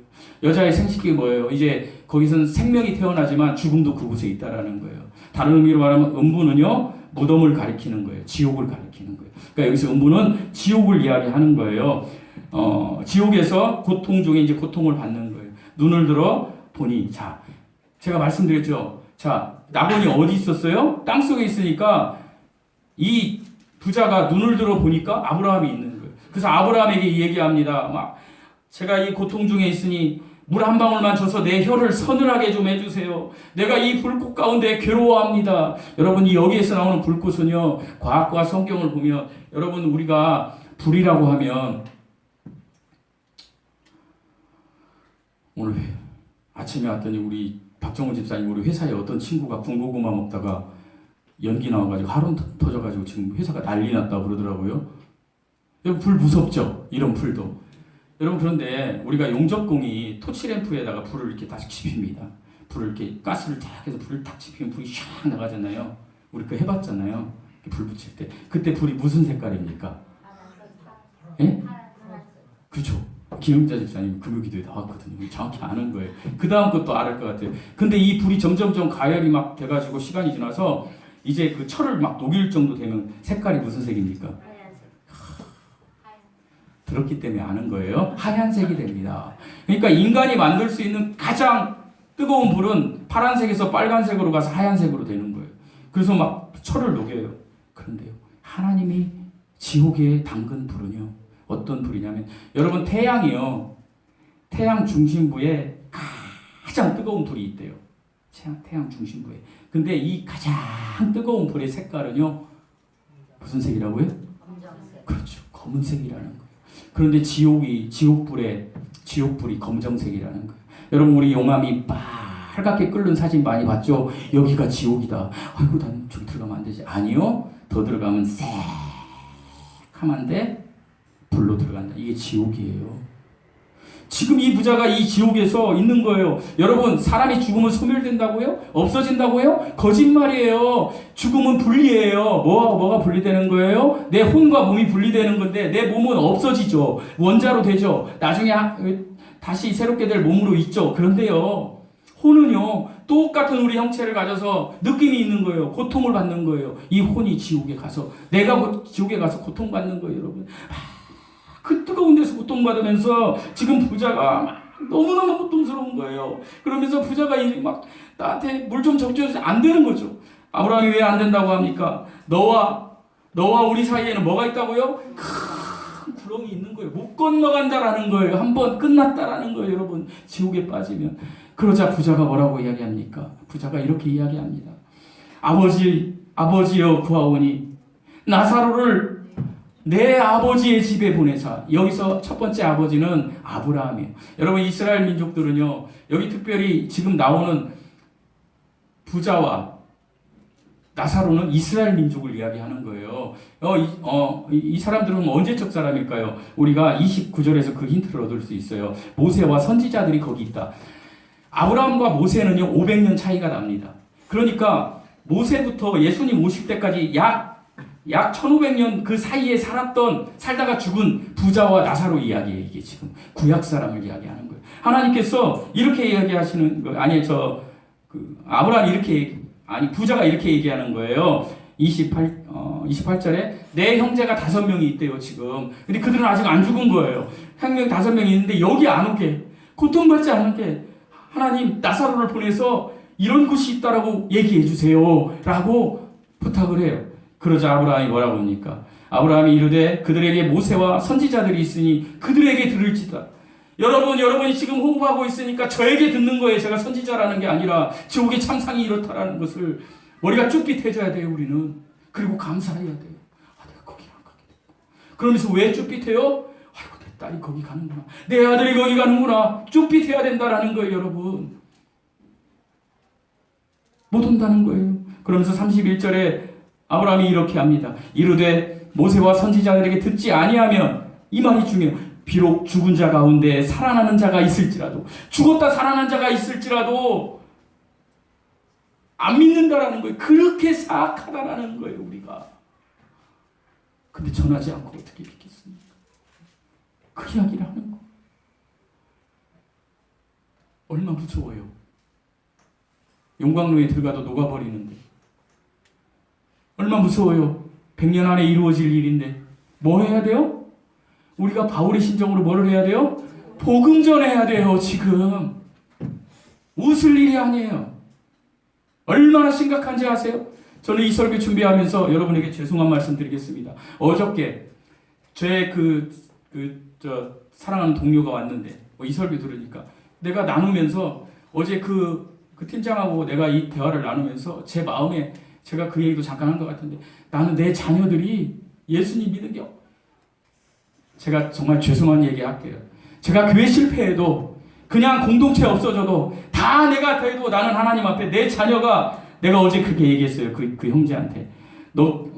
여자의 생식기 뭐예요? 이제 거기서는 생명이 태어나지만 죽음도 그곳에 있다라는 거예요. 다른 의미로 말하면 음부는요 무덤을 가리키는 거예요. 지옥을 가리키는 거예요. 그러니까 여기서 음부는 지옥을 이야기하는 거예요. 지옥에서 고통 중에 이제 고통을 받는 거예요. 눈을 들어 보니 제가 말씀드렸죠. 낙원이 어디 있었어요? 땅속에 있으니까 이 부자가 눈을 들어 보니까 아브라함이 있는 거예요. 그래서 아브라함에게 얘기합니다. 제가 이 고통 중에 있으니 물 한 방울만 줘서 내 혀를 서늘하게 좀 해주세요. 내가 이 불꽃 가운데 괴로워합니다. 여러분 여기에서 나오는 불꽃은요 과학과 성경을 보면 여러분 우리가 불이라고 하면 오늘 아침에 왔더니 우리 박정우 집사님 우리 회사에 어떤 친구가 군고구마 먹다가 연기 나와가지고 화론 터져가지고 지금 회사가 난리 났다고 그러더라고요. 여러분 불 무섭죠? 이런 불도. 여러분 그런데 우리가 용접공이 토치램프에다가 불을 이렇게 딱 지핍니다. 불을 이렇게 가스를 딱 해서 불을 딱 지피면 불이 샥 나가잖아요. 우리 그거 해봤잖아요. 불 붙일 때. 그때 불이 무슨 색깔입니까? 예? 그렇죠. 김영자 집사님 금요기도에 나왔거든요. 정확히 아는 거예요. 그 다음 것도 알을 것 같아요. 근데 이 불이 점점점 가열이 막 돼가지고 시간이 지나서 이제 그 철을 막 녹일 정도 되면 색깔이 무슨 색입니까? 들었기 때문에 아는 거예요. 하얀색이 됩니다. 그러니까 인간이 만들 수 있는 가장 뜨거운 불은 파란색에서 빨간색으로 가서 하얀색으로 되는 거예요. 그래서 막 철을 녹여요. 그런데요, 하나님이 지옥에 담근 불은요, 어떤 불이냐면, 여러분 태양이요, 태양 중심부에 가장 뜨거운 불이 있대요. 태양 중심부에. 근데 이 가장 뜨거운 불의 색깔은요, 무슨 색이라고요? 검정색. 그렇죠, 검은색이라는 거예요. 그런데 지옥불이 검정색이라는 거예요. 여러분, 우리 용암이 빨갛게 끓는 사진 많이 봤죠? 여기가 지옥이다. 아이고, 난 좀 들어가면 안 되지. 아니요, 더 들어가면 새카만데 불로 들어간다. 이게 지옥이에요. 지금 이 부자가 이 지옥에서 있는 거예요. 여러분, 사람이 죽으면 소멸된다고요? 없어진다고요? 거짓말이에요. 죽음은 분리예요. 뭐가 분리되는 거예요? 내 혼과 몸이 분리되는 건데 내 몸은 없어지죠. 원자로 되죠. 나중에 다시 새롭게 될 몸으로 있죠. 그런데요, 혼은요, 똑같은 우리 형체를 가져서 느낌이 있는 거예요. 고통을 받는 거예요. 이 혼이 지옥에 가서, 내가 지옥에 가서 고통받는 거예요, 여러분. 그 뜨거운 데서 고통받으면서 지금 부자가 막 너무너무 고통스러운 거예요. 그러면서 부자가 막 나한테 물 좀 적셔서 안 되는 거죠. 아브라함이 왜 안 된다고 합니까? 너와 우리 사이에는 뭐가 있다고요? 큰 구렁이 있는 거예요. 못 건너간다라는 거예요. 한번 끝났다라는 거예요, 여러분. 지옥에 빠지면. 그러자 부자가 뭐라고 이야기합니까? 부자가 이렇게 이야기합니다. 아버지여 구하오니 나사로를 내 아버지의 집에 보내사. 여기서 첫 번째 아버지는 아브라함이에요. 여러분, 이스라엘 민족들은요, 여기 특별히 지금 나오는 부자와 나사로는 이스라엘 민족을 이야기하는 거예요. 이 사람들은 언제적 사람일까요? 우리가 29절에서 그 힌트를 얻을 수 있어요. 모세와 선지자들이 거기 있다. 아브라함과 모세는요, 500년 차이가 납니다. 그러니까 모세부터 예수님 오실 때까지 약 1500년 그 사이에 살다가 죽은 부자와 나사로 이야기예요. 이게 지금 구약 사람을 이야기하는 거예요. 하나님께서 이렇게 이야기하시는 거예요. 아브라함이 부자가 이렇게 얘기하는 거예요. 28절에 내 형제가 5명이 있대요, 지금. 근데 그들은 아직 안 죽은 거예요. 형명 5명이 있는데 여기 안 오게, 고통받지 않게 하나님 나사로를 보내서 이런 곳이 있다라고 얘기해 주세요 라고 부탁을 해요. 그러자 아브라함이 뭐라고 합니까? 아브라함이 이르되 그들에게 모세와 선지자들이 있으니 그들에게 들을지다. 여러분이 지금 호흡하고 있으니까 저에게 듣는 거예요. 제가 선지자라는 게 아니라 지옥의 참상이 이렇다라는 것을 머리가 쭈삣해져야 돼요, 우리는. 그리고 감사해야 돼요. 내가 거기 안 가게 됐다. 그러면서 왜 쭈삣해요? 아이고, 내 딸이 거기 가는구나. 내 아들이 거기 가는구나. 쭈삣해야 된다라는 거예요, 여러분. 못 온다는 거예요. 그러면서 31절에 아브라함이 이렇게 합니다. 이르되 모세와 선지자들에게 듣지 아니하면, 이 말이 중요해요. 비록 죽은 자 가운데 살아나는 자가 있을지라도, 죽었다 살아난 자가 있을지라도 안 믿는다라는 거예요. 그렇게 사악하다라는 거예요, 우리가. 근데 전하지 않고 어떻게 믿겠습니까? 그 이야기를 하는 거. 얼마나 무서워요. 용광로에 들어가도 녹아버리는데. 얼마나 무서워요. 100년 안에 이루어질 일인데 뭐 해야 돼요? 우리가 바울의 심정으로 뭐를 해야 돼요? 복음 전해야 돼요. 지금 웃을 일이 아니에요. 얼마나 심각한지 아세요? 저는 이 설교 준비하면서 여러분에게 죄송한 말씀 드리겠습니다. 어저께 제 사랑하는 동료가 왔는데 이 설교 들으니까 내가 나누면서 어제 그 팀장하고 내가 이 대화를 나누면서 제 마음에 제가 그 얘기도 잠깐 한 것 같은데, 나는 내 자녀들이 예수님 믿는 게, 제가 정말 죄송한 얘기 할게요. 제가 교회 실패해도, 그냥 공동체 없어져도, 다 내가 돼도 나는 하나님 앞에 내 자녀가, 내가 어제 그렇게 얘기했어요. 그 형제한테. 너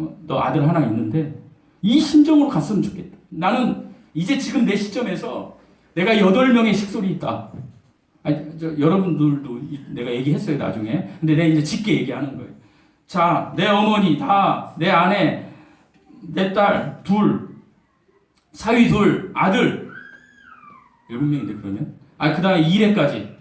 아들 하나 있는데 이 심정으로 갔으면 좋겠다. 나는 이제 지금 내 시점에서 내가 8명의 식솔이 있다. 여러분들도 내가 얘기했어요, 나중에. 근데 내가 이제 짙게 얘기하는 거예요. 자, 내 어머니 다, 내 아내, 내 딸 둘, 사위 둘, 아들 7명인데 그러면? 그 다음에 1회까지.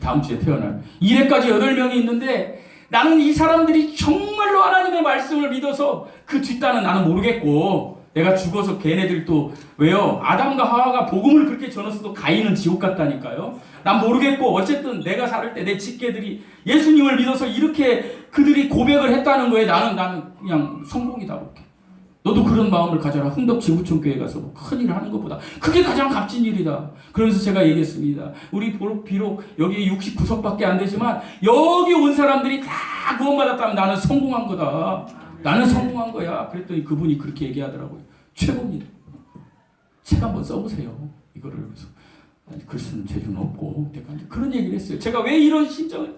다음 주에 태어날. 1회까지 8명이 있는데 나는 이 사람들이 정말로 하나님의 말씀을 믿어서 그 뒷단은 나는 모르겠고 내가 죽어서 걔네들 또 왜요? 아담과 하와가 복음을 그렇게 전했어도 가인은 지옥 갔다니까요. 난 모르겠고 어쨌든 내가 살 때 내 직계들이 예수님을 믿어서 이렇게 그들이 고백을 했다는 거에 나는 그냥 성공이다 볼게. 너도 그런 마음을 가져라. 흥덕 지구촌교회 가서 큰 일을 하는 것보다 그게 가장 값진 일이다. 그러면서 제가 얘기했습니다. 우리 비록 여기 69석밖에 안 되지만 여기 온 사람들이 다 구원받았다면 나는 성공한 거다. 나는 성공한 거야. 그랬더니 그분이 그렇게 얘기하더라고요. 최고입니다. 책 한번 써보세요. 이거를 그래서 글 쓰는 재주는 없고 내가 그런 얘기를 했어요. 제가 왜 이런 심정을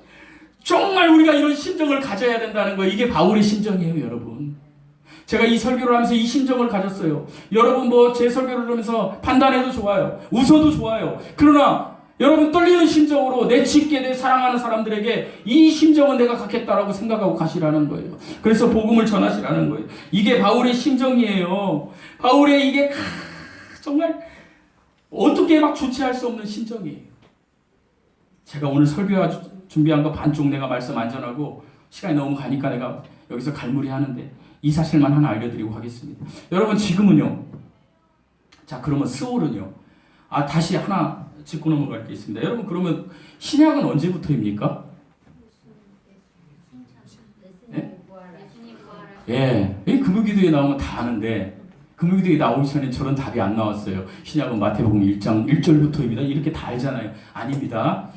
정말 우리가 이런 심정을 가져야 된다는 거예요. 이게 바울의 심정이에요, 여러분. 제가 이 설교를 하면서 이 심정을 가졌어요. 여러분 제 설교를 하면서 판단해도 좋아요. 웃어도 좋아요. 그러나 여러분 떨리는 심정으로 내 직계 내 사랑하는 사람들에게 이 심정은 내가 갖겠다라고 생각하고 가시라는 거예요. 그래서 복음을 전하시라는 거예요. 이게 바울의 심정이에요. 바울의 이게 정말 어떻게 막 주체할 수 없는 심정이에요. 제가 오늘 설교 준비한 거 반쪽 내가 말씀 안 전하고 시간이 너무 가니까 내가 여기서 갈무리 하는데 이 사실만 하나 알려드리고 하겠습니다. 여러분 지금은요. 자 그러면 스올은요. 다시 하나 짚고 넘어갈 게 있습니다. 여러분 그러면 신약은 언제부터입니까? 네? 예, 이 금요기도에 나오면 다 아는데 금요기도에 나오기 전에 저런 답이 안 나왔어요. 신약은 마태복음 1장 1절부터입니다. 이렇게 다 알잖아요. 아닙니다.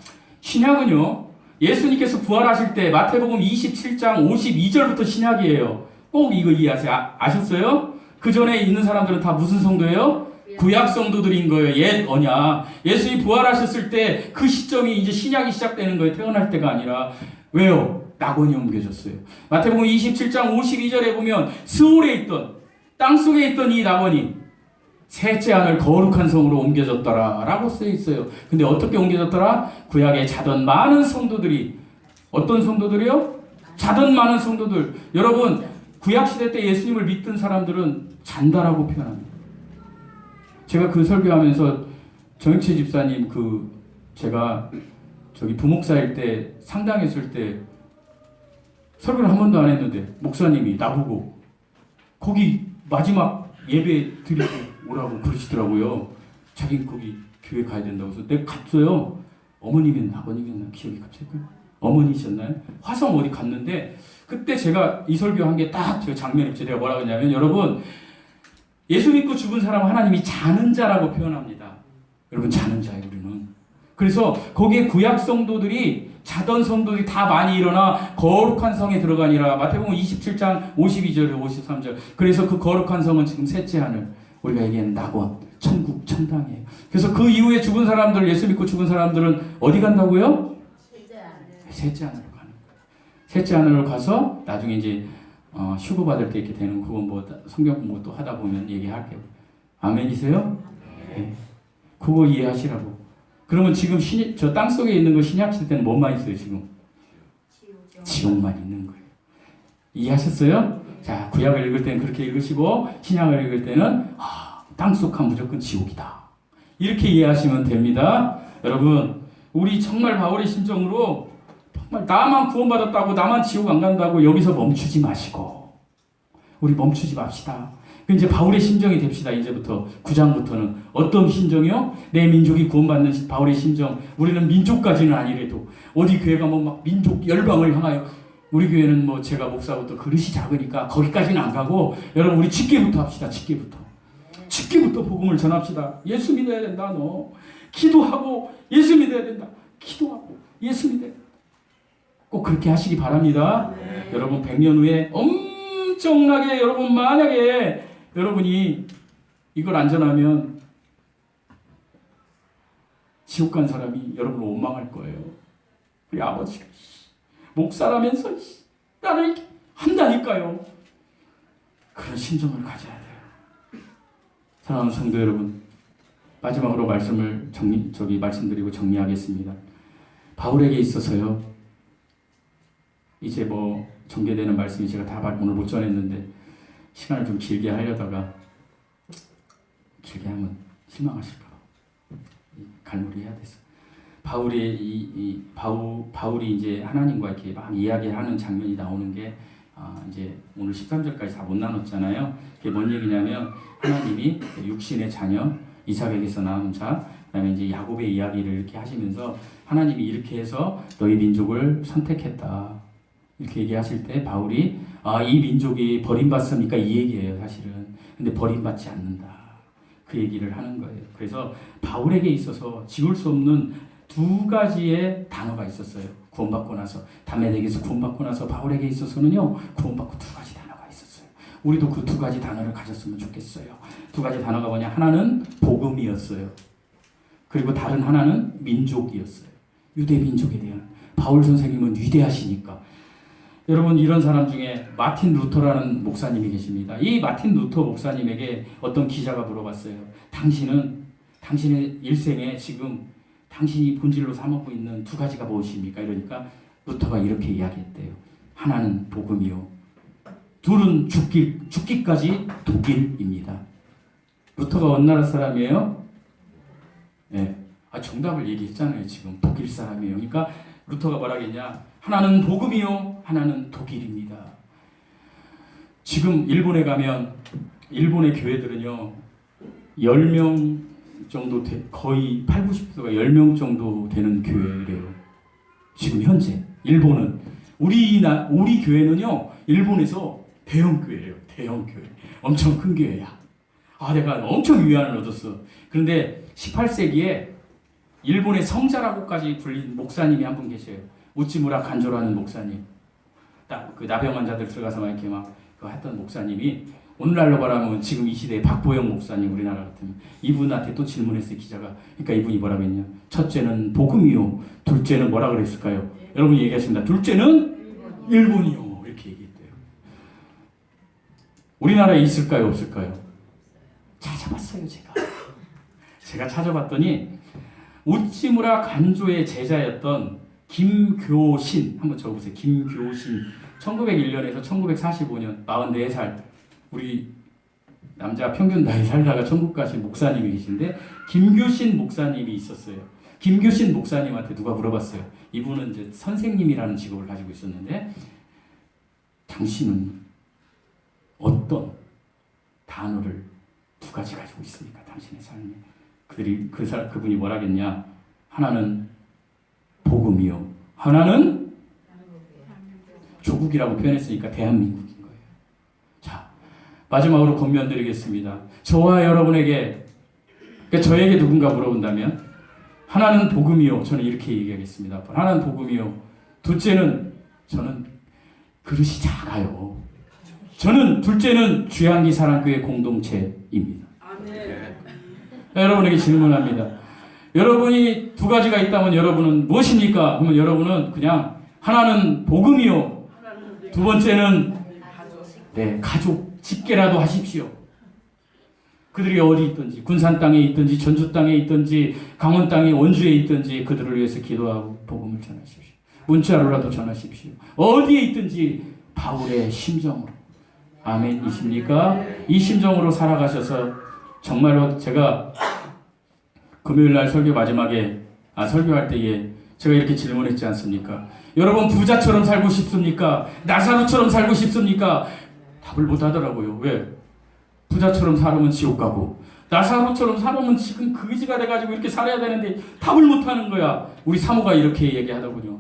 신약은요. 예수님께서 부활하실 때 마태복음 27장 52절부터 신약이에요. 꼭 이거 이해하세요. 아셨어요? 그 전에 있는 사람들은 다 무슨 성도예요? 구약 성도들인 거예요. 옛 언약. 예수님이 부활하셨을 때 그 시점이 이제 신약이 시작되는 거예요. 태어날 때가 아니라. 왜요? 낙원이 옮겨졌어요. 마태복음 27장 52절에 보면 스올에 있던 땅속에 있던 이 낙원이 셋째 하늘 거룩한 성으로 옮겨졌더라 라고 쓰여 있어요. 근데 어떻게 옮겨졌더라? 구약에 자던 많은 성도들이 어떤 성도들이요? 자던 많은 성도들. 여러분 구약시대 때 예수님을 믿던 사람들은 잔다라고 표현합니다. 제가 그 설교하면서 정익채 집사님 제가 저기 부목사일 때 상당했을 때 설교를 한 번도 안 했는데 목사님이 나보고 거기 마지막 예배 드리고 오라고 그러시더라고요. 자기는 거기 교회 가야 된다고 해서 내가 갔어요. 어머님이었나 아버님이었나 기억이 갑자기 어머니셨나요? 화성 어디 갔는데 그때 제가 이 설교한 게 딱 제가 장면이 있죠. 내가 뭐라고 했냐면 여러분 예수 믿고 죽은 사람 하나님이 자는 자라고 표현합니다. 여러분 자는 자예요 우리는. 그래서 거기에 구약 성도들이 자던 성도들이 다 많이 일어나 거룩한 성에 들어가니라. 마태복음 27장 52절에 53절. 그래서 그 거룩한 성은 지금 셋째 하늘. 우리가 얘기하는 낙원, 천국, 천당이에요. 그래서 그 이후에 죽은 사람들, 예수 믿고 죽은 사람들은 어디 간다고요? 셋째 하늘로 가는 거예요. 셋째 하늘로 가서 나중에 이제 휴거 받을 때 이렇게 되는 그건 뭐 성경 공부 또 하다 보면 얘기할게요. 아멘이세요? 네. 그거 이해하시라고. 그러면 지금 저 땅속에 있는 거 신약 시대 때는 뭐만 있어요 지금? 지옥만 있는 거예요. 이해하셨어요? 자 구약을 읽을 때는 그렇게 읽으시고 신약을 읽을 때는 땅속한 무조건 지옥이다. 이렇게 이해하시면 됩니다. 여러분 우리 정말 바울의 심정으로 정말 나만 구원받았다고 나만 지옥 안 간다고 여기서 멈추지 마시고 우리 멈추지 맙시다. 이제 바울의 심정이 됩시다. 이제부터 9장부터는 어떤 심정이요? 내 민족이 구원받는 바울의 심정. 우리는 민족까지는 아니래도 어디 교회 가면 막 민족 열방을 향하여 우리 교회는 뭐 제가 목사부터 그릇이 작으니까 거기까지는 안 가고 여러분 우리 직계부터 합시다. 직계부터 복음을 전합시다. 예수 믿어야 된다. 너 기도하고 예수 믿어야 된다. 기도하고 예수 믿어야 된다. 꼭 그렇게 하시기 바랍니다. 네. 여러분 100년 후에 엄청나게 여러분 만약에 여러분이 이걸 안 전하면 지옥 간 사람이 여러분을 원망할 거예요. 우리 아버지가 목사라면서 나를 이렇게 한다니까요. 그런 심정을 가져야 돼요. 사랑하는 성도 여러분, 마지막으로 말씀을 말씀드리고 정리하겠습니다. 바울에게 있어서요. 이제 뭐 전개되는 말씀이 제가 다 오늘 못 전했는데 시간을 좀 길게 하려다가 길게 하면 실망하실까 봐 갈무리해야 됐어. 바울이 이제 하나님과 이렇게 막 이야기하는 장면이 나오는 게 이제 오늘 13절까지 다 못 나눴잖아요. 그게 뭔 얘기냐면 하나님이 육신의 자녀 이삭에게서 나온 자, 그다음에 이제 야곱의 이야기를 이렇게 하시면서 하나님이 이렇게 해서 너희 민족을 선택했다. 이렇게 얘기하실 때 바울이 이 민족이 버림받습니까? 이 얘기예요, 사실은. 근데 버림받지 않는다. 그 얘기를 하는 거예요. 그래서 바울에게 있어서 지울 수 없는 두 가지의 단어가 있었어요. 구원받고 나서 담에색에서 구원받고 나서 바울에게 있어서는요, 구원받고 두 가지 단어가 있었어요. 우리도 그 두 가지 단어를 가졌으면 좋겠어요. 두 가지 단어가 뭐냐? 하나는 복음이었어요. 그리고 다른 하나는 민족이었어요. 유대 민족에 대한. 바울 선생님은 위대하시니까. 여러분, 이런 사람 중에 마틴 루터라는 목사님이 계십니다. 이 마틴 루터 목사님에게 어떤 기자가 물어봤어요. 당신의 일생에 지금 당신이 본질로 삼고 있는 두 가지가 무엇입니까? 이러니까 루터가 이렇게 이야기했대요. 하나는 복음이요. 둘은 죽기까지 독일입니다. 루터가 어느 나라 사람이에요? 네. 정답을 얘기했잖아요. 지금 독일 사람이에요. 그러니까 루터가 뭐라겠냐? 하나는 복음이요, 하나는 독일입니다. 지금 일본에 가면 일본의 교회들은요 10명 정도 거의 80~90%가 10명 정도 되는 교회래요. 지금 현재 일본은 우리 교회는요 일본에서 대형 교회래요. 대형 교회. 엄청 큰 교회야. 내가 엄청 위안을 얻었어. 그런데 18세기에 일본의 성자라고까지 불린 목사님이 한 분 계셔요. 우찌무라 간조라는 목사님. 그 나병 환자들 들어가서 막 이렇게 막 그거 했던 목사님이 오늘날로 말하면 지금 이 시대에 박보영 목사님, 우리나라 같으면 이분한테 또 질문했어요, 기자가. 그러니까 이분이 뭐라고 했냐? 첫째는 복음이요. 둘째는 뭐라 그랬을까요? 여러분이 얘기하십니다. 둘째는 일본이요. 이렇게 얘기했대요. 우리나라에 있을까요? 없을까요? 찾아봤어요, 제가 찾아봤더니 우찌무라 간조의 제자였던 김교신, 한번 적어보세요. 김교신. 1901년에서 1945년 44살 우리 남자 평균 나이 살다가 천국 가신 목사님이 계신데 김교신 목사님이 있었어요. 김교신 목사님한테 누가 물어봤어요. 이분은 이제 선생님이라는 직업을 가지고 있었는데 당신은 어떤 단어를 두 가지 가지고 있습니까? 당신의 삶에. 그분이 뭐라겠냐? 하나는 복음이요. 하나는 조국이라고 표현했으니까 대한민국인 거예요. 자, 마지막으로 권면드리겠습니다. 저와 여러분에게, 그러니까 저에게 누군가 물어본다면 하나는 복음이요. 저는 이렇게 얘기하겠습니다. 하나는 복음이요. 둘째는 저는 그릇이 작아요. 둘째는 주양기 사랑교회 공동체입니다. 여러분에게 질문합니다. 여러분이 두 가지가 있다면 여러분은 무엇입니까? 그러면 여러분은 그냥 하나는 복음이요. 두 번째는 가족, 직계라도 하십시오. 그들이 어디 있든지, 군산 땅에 있든지, 전주 땅에 있든지, 강원 땅에, 원주에 있든지 그들을 위해서 기도하고 복음을 전하십시오. 문자로라도 전하십시오. 어디에 있든지 바울의 심정으로. 아멘이십니까? 이 심정으로 살아가셔서 정말로 제가 금요일날 설교 마지막에 설교할 때에 제가 이렇게 질문했지 않습니까? 여러분 부자처럼 살고 싶습니까? 나사로처럼 살고 싶습니까? 답을 못 하더라고요. 왜? 부자처럼 살으면 지옥 가고 나사로처럼 살으면 지금 거지가 돼가지고 이렇게 살아야 되는데 답을 못 하는 거야. 우리 사모가 이렇게 얘기하더군요.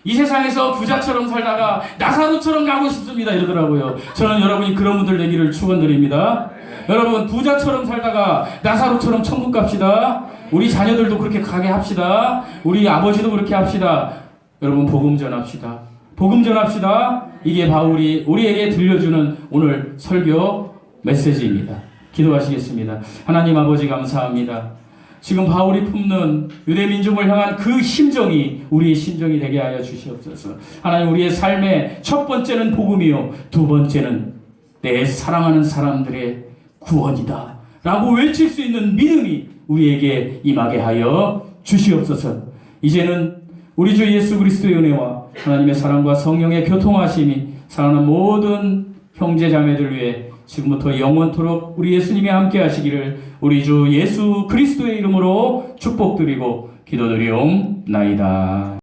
이 세상에서 부자처럼 살다가 나사로처럼 가고 싶습니다 이러더라고요. 저는 여러분이 그런 분들 되기를 축원드립니다. 여러분 부자처럼 살다가 나사로처럼 천국 갑시다. 우리 자녀들도 그렇게 가게 합시다. 우리 아버지도 그렇게 합시다. 여러분 복음 전합시다. 복음 전합시다. 이게 바울이 우리에게 들려주는 오늘 설교 메시지입니다. 기도하시겠습니다. 하나님 아버지 감사합니다. 지금 바울이 품는 유대민족을 향한 그 심정이 우리의 심정이 되게 하여 주시옵소서. 하나님 우리의 삶의 첫 번째는 복음이요. 두 번째는 내 사랑하는 사람들의 구원이다 라고 외칠 수 있는 믿음이 우리에게 임하게 하여 주시옵소서. 이제는 우리 주 예수 그리스도의 은혜와 하나님의 사랑과 성령의 교통하심이 사랑하는 모든 형제 자매들 위해 지금부터 영원토록 우리 예수님이 함께 하시기를 우리 주 예수 그리스도의 이름으로 축복드리고 기도드리옵나이다.